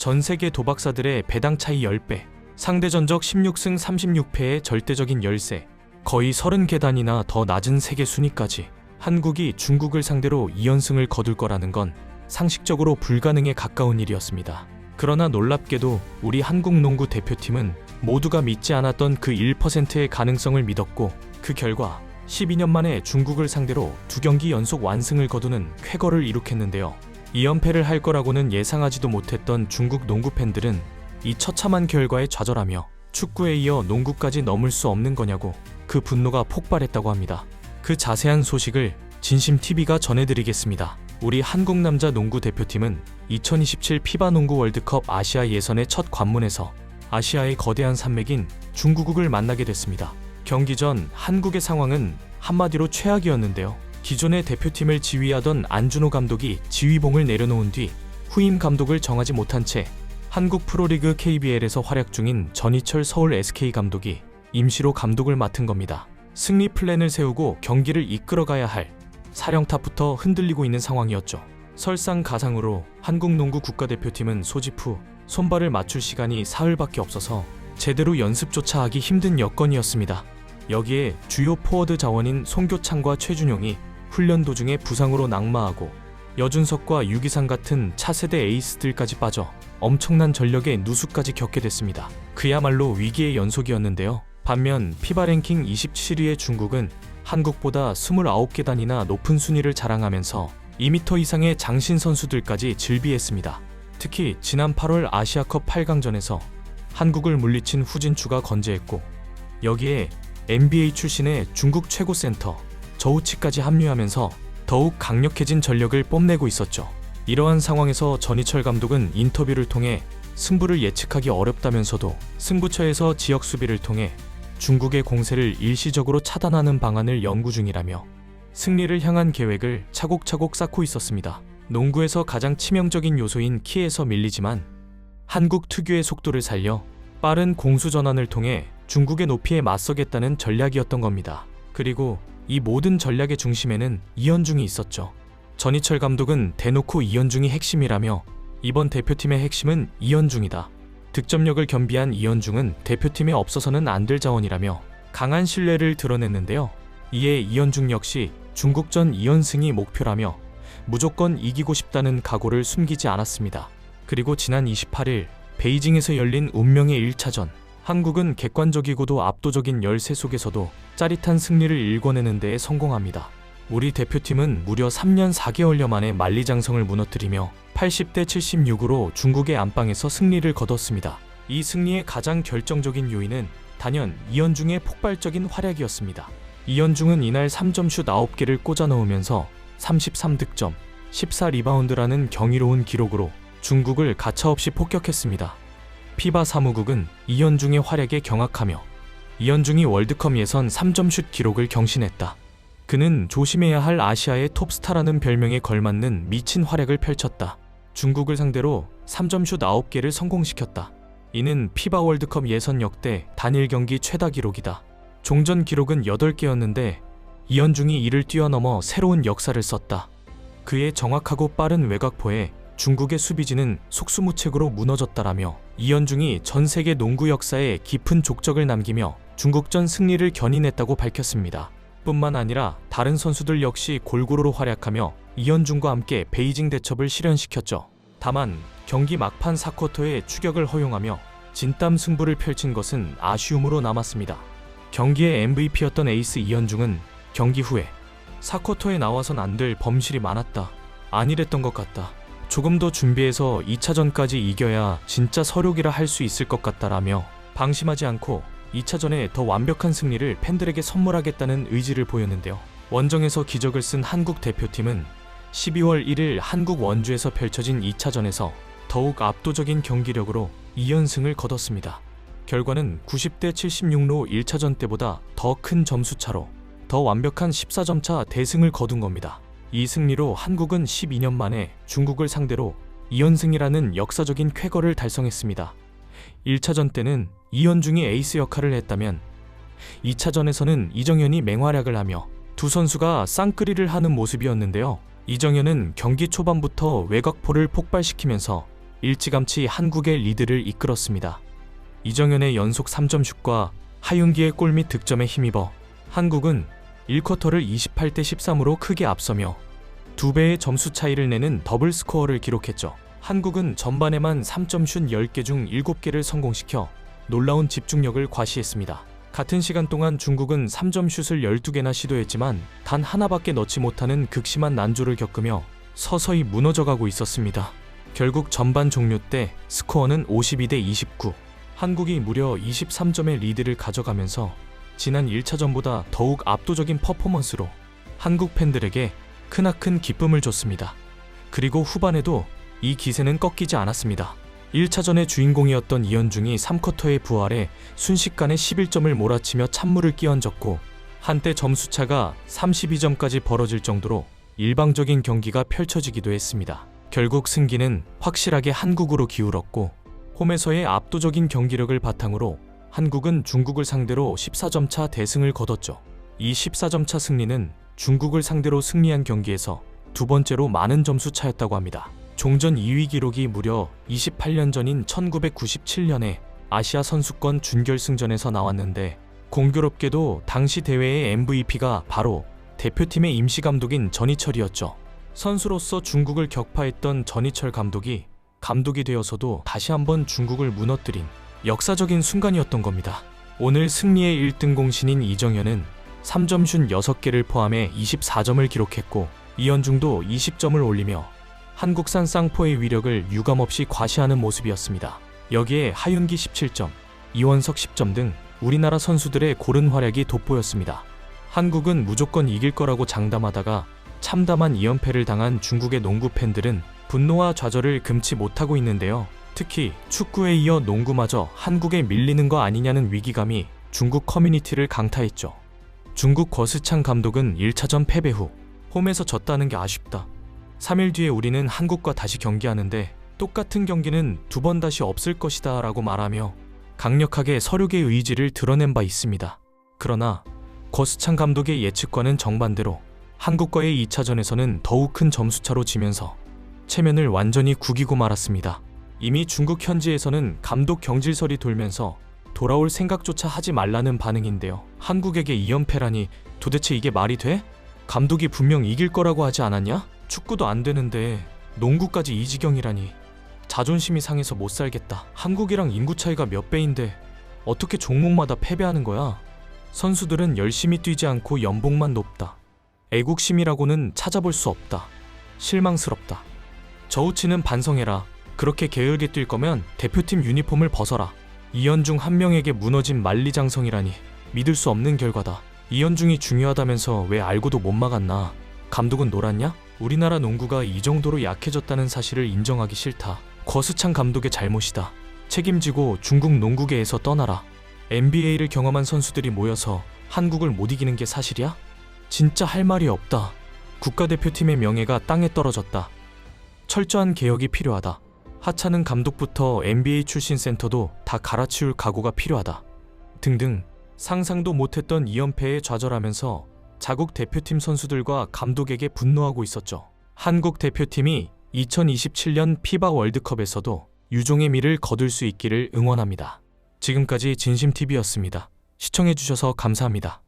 전 세계 도박사들의 배당 차이 10배, 상대 전적 16승 36패의 절대적인 열세, 거의 30계단이나 더 낮은 세계 순위까지 한국이 중국을 상대로 2연승을 거둘 거라는 건 상식적으로 불가능에 가까운 일이었습니다. 그러나 놀랍게도 우리 한국 농구 대표팀은 모두가 믿지 않았던 그 1%의 가능성을 믿었고, 그 결과 12년 만에 중국을 상대로 2경기 연속 완승을 거두는 쾌거를 이룩했는데요. 2연패를 할 거라고는 예상하지도 못했던 중국 농구 팬들은 이 처참한 결과에 좌절하며 축구에 이어 농구까지 넘을 수 없는 거냐고 그 분노가 폭발했다고 합니다. 그 자세한 소식을 진심TV가 전해드리겠습니다. 우리 한국 남자 농구 대표팀은 2027 피바 농구 월드컵 아시아 예선의 첫 관문에서 아시아의 거대한 산맥인 중국을 만나게 됐습니다. 경기 전 한국의 상황은 한마디로 최악이었는데요. 기존의 대표팀을 지휘하던 안준호 감독이 지휘봉을 내려놓은 뒤 후임 감독을 정하지 못한 채 한국 프로리그 KBL에서 활약 중인 전희철 서울 SK 감독이 임시로 감독을 맡은 겁니다. 승리 플랜을 세우고 경기를 이끌어가야 할 사령탑부터 흔들리고 있는 상황이었죠. 설상가상으로 한국 농구 국가대표팀은 소집 후 손발을 맞출 시간이 사흘밖에 없어서 제대로 연습조차 하기 힘든 여건이었습니다. 여기에 주요 포워드 자원인 송교창과 최준용이 훈련 도중에 부상으로 낙마하고 여준석과 유기상 같은 차세대 에이스들까지 빠져 엄청난 전력의 누수까지 겪게 됐습니다. 그야말로 위기의 연속이었는데요. 반면 피바 랭킹 27위의 중국은 한국보다 29계단이나 높은 순위를 자랑하면서 2m 이상의 장신 선수들까지 즐비했습니다. 특히 지난 8월 아시아컵 8강전에서 한국을 물리친 후진추가 건재했고, 여기에 NBA 출신의 중국 최고 센터 저우치까지 합류하면서 더욱 강력해진 전력을 뽐내고 있었죠. 이러한 상황에서 전희철 감독은 인터뷰를 통해 승부를 예측하기 어렵다면서도 승부처에서 지역 수비를 통해 중국의 공세를 일시적으로 차단하는 방안을 연구 중이라며 승리를 향한 계획을 차곡차곡 쌓고 있었습니다. 농구에서 가장 치명적인 요소인 키에서 밀리지만 한국 특유의 속도를 살려 빠른 공수 전환을 통해 중국의 높이에 맞서겠다는 전략이었던 겁니다. 그리고 이 모든 전략의 중심에는 이현중이 있었죠. 전희철 감독은 대놓고 이현중이 핵심이라며 이번 대표팀의 핵심은 이현중이다. 득점력을 겸비한 이현중은 대표팀에 없어서는 안 될 자원이라며 강한 신뢰를 드러냈는데요. 이에 이현중 역시 중국전 2연승이 목표라며 무조건 이기고 싶다는 각오를 숨기지 않았습니다. 그리고 지난 28일 베이징에서 열린 운명의 1차전, 한국은 객관적이고도 압도적인 열세 속에서도 짜릿한 승리를 일궈내는 데에 성공합니다. 우리 대표팀은 무려 3년 4개월여 만에 만리장성을 무너뜨리며 80대 76으로 중국의 안방에서 승리를 거뒀습니다. 이 승리의 가장 결정적인 요인은 단연 이현중의 폭발적인 활약이었습니다. 이현중은 이날 3점슛 9개를 꽂아 넣으면서 33득점, 14리바운드라는 경이로운 기록으로 중국을 가차없이 폭격했습니다. 피바 사무국은 이현중의 활약에 경악하며 이현중이 월드컵 예선 3점슛 기록을 경신했다. 그는 조심해야 할 아시아의 톱스타라는 별명에 걸맞는 미친 활약을 펼쳤다. 중국을 상대로 3점슛 9개를 성공시켰다. 이는 피바 월드컵 예선 역대 단일 경기 최다 기록이다. 종전 기록은 8개였는데 이현중이 이를 뛰어넘어 새로운 역사를 썼다. 그의 정확하고 빠른 외곽포에 중국의 수비진은 속수무책으로 무너졌다라며 이현중이 전 세계 농구 역사에 깊은 족적을 남기며 중국전 승리를 견인했다고 밝혔습니다. 뿐만 아니라 다른 선수들 역시 골고루 활약하며 이현중과 함께 베이징 대첩을 실현시켰죠. 다만 경기 막판 4쿼터에 추격을 허용하며 진땀 승부를 펼친 것은 아쉬움으로 남았습니다. 경기의 MVP였던 에이스 이현중은 경기 후에 4쿼터에 나와선 안 될 범실이 많았다. 안일했던 것 같다. 조금 더 준비해서 2차전까지 이겨야 진짜 서력이라 할 수 있을 것 같다라며 방심하지 않고 2차전에 더 완벽한 승리를 팬들에게 선물하겠다는 의지를 보였는데요. 원정에서 기적을 쓴 한국 대표팀은 12월 1일 한국 원주에서 펼쳐진 2차전에서 더욱 압도적인 경기력으로 2연승을 거뒀습니다. 결과는 90대 76로 1차전 때보다 더 큰 점수차로 더 완벽한 14점 차 대승을 거둔 겁니다. 이 승리로 한국은 12년 만에 중국을 상대로 2연승이라는 역사적인 쾌거를 달성했습니다. 1차전 때는 이현중이 에이스 역할을 했다면 2차전에서는 이정현이 맹활약을 하며 두 선수가 쌍끌이를 하는 모습이었는데요. 이정현은 경기 초반부터 외곽포를 폭발시키면서 일찌감치 한국의 리드를 이끌었습니다. 이정현의 연속 3점 슛과 하윤기의 골 및 득점에 힘입어 한국은 1쿼터를 28대 13으로 크게 앞서며 2배의 점수 차이를 내는 더블 스코어를 기록했죠. 한국은 전반에만 3점 슛 10개 중 7개를 성공시켜 놀라운 집중력을 과시했습니다. 같은 시간 동안 중국은 3점 슛을 12개나 시도했지만 단 하나밖에 넣지 못하는 극심한 난조를 겪으며 서서히 무너져가고 있었습니다. 결국 전반 종료 때 스코어는 52대 29. 한국이 무려 23점의 리드를 가져가면서 지난 1차전보다 더욱 압도적인 퍼포먼스로 한국 팬들에게 크나큰 기쁨을 줬습니다. 그리고 후반에도 이 기세는 꺾이지 않았습니다. 1차전의 주인공이었던 이현중이 3쿼터에 부활해 순식간에 11점을 몰아치며 찬물을 끼얹었고 한때 점수차가 32점까지 벌어질 정도로 일방적인 경기가 펼쳐지기도 했습니다. 결국 승기는 확실하게 한국으로 기울었고 홈에서의 압도적인 경기력을 바탕으로 한국은 중국을 상대로 14점 차 대승을 거뒀죠. 이 14점 차 승리는 중국을 상대로 승리한 경기에서 두 번째로 많은 점수 차였다고 합니다. 종전 2위 기록이 무려 28년 전인 1997년에 아시아 선수권 준결승전에서 나왔는데 공교롭게도 당시 대회의 MVP가 바로 대표팀의 임시감독인 전희철이었죠. 선수로서 중국을 격파했던 전희철 감독이 되어서도 다시 한번 중국을 무너뜨린 역사적인 순간이었던 겁니다. 오늘 승리의 1등 공신인 이정현은 3점 슛 6개를 포함해 24점을 기록했고 이현중도 20점을 올리며 한국산 쌍포의 위력을 유감없이 과시하는 모습이었습니다. 여기에 하윤기 17점, 이원석 10점 등 우리나라 선수들의 고른 활약이 돋보였습니다. 한국은 무조건 이길 거라고 장담하다가 참담한 2연패를 당한 중국의 농구 팬들은 분노와 좌절을 금치 못하고 있는데요. 특히 축구에 이어 농구마저 한국에 밀리는 거 아니냐는 위기감이 중국 커뮤니티를 강타했죠. 중국 거스창 감독은 1차전 패배 후 홈에서 졌다는 게 아쉽다. 3일 뒤에 우리는 한국과 다시 경기하는데 똑같은 경기는 두 번 다시 없을 것이다 라고 말하며 강력하게 서륙의 의지를 드러낸 바 있습니다. 그러나 거스창 감독의 예측과는 정반대로 한국과의 2차전에서는 더욱 큰 점수차로 지면서 체면을 완전히 구기고 말았습니다. 이미 중국 현지에서는 감독 경질설이 돌면서 돌아올 생각조차 하지 말라는 반응인데요. 한국에게 2연패라니 도대체 이게 말이 돼? 감독이 분명 이길 거라고 하지 않았냐? 축구도 안 되는데 농구까지 이 지경이라니. 자존심이 상해서 못 살겠다. 한국이랑 인구 차이가 몇 배인데 어떻게 종목마다 패배하는 거야? 선수들은 열심히 뛰지 않고 연봉만 높다. 애국심이라고는 찾아볼 수 없다. 실망스럽다. 저우치는 반성해라. 그렇게 게으르게 뛸 거면 대표팀 유니폼을 벗어라. 이현중 한 명에게 무너진 만리장성이라니 믿을 수 없는 결과다. 이현중이 중요하다면서 왜 알고도 못 막았나? 감독은 놀았냐? 우리나라 농구가 이 정도로 약해졌다는 사실을 인정하기 싫다. 거스창 감독의 잘못이다. 책임지고 중국 농구계에서 떠나라. NBA를 경험한 선수들이 모여서 한국을 못 이기는 게 사실이야? 진짜 할 말이 없다. 국가대표팀의 명예가 땅에 떨어졌다. 철저한 개혁이 필요하다. 하찮은 감독부터 NBA 출신 센터도 다 갈아치울 각오가 필요하다. 등등 상상도 못했던 2연패에 좌절하면서 자국 대표팀 선수들과 감독에게 분노하고 있었죠. 한국 대표팀이 2027년 피바 월드컵에서도 유종의 미를 거둘 수 있기를 응원합니다. 지금까지 진심TV였습니다. 시청해주셔서 감사합니다.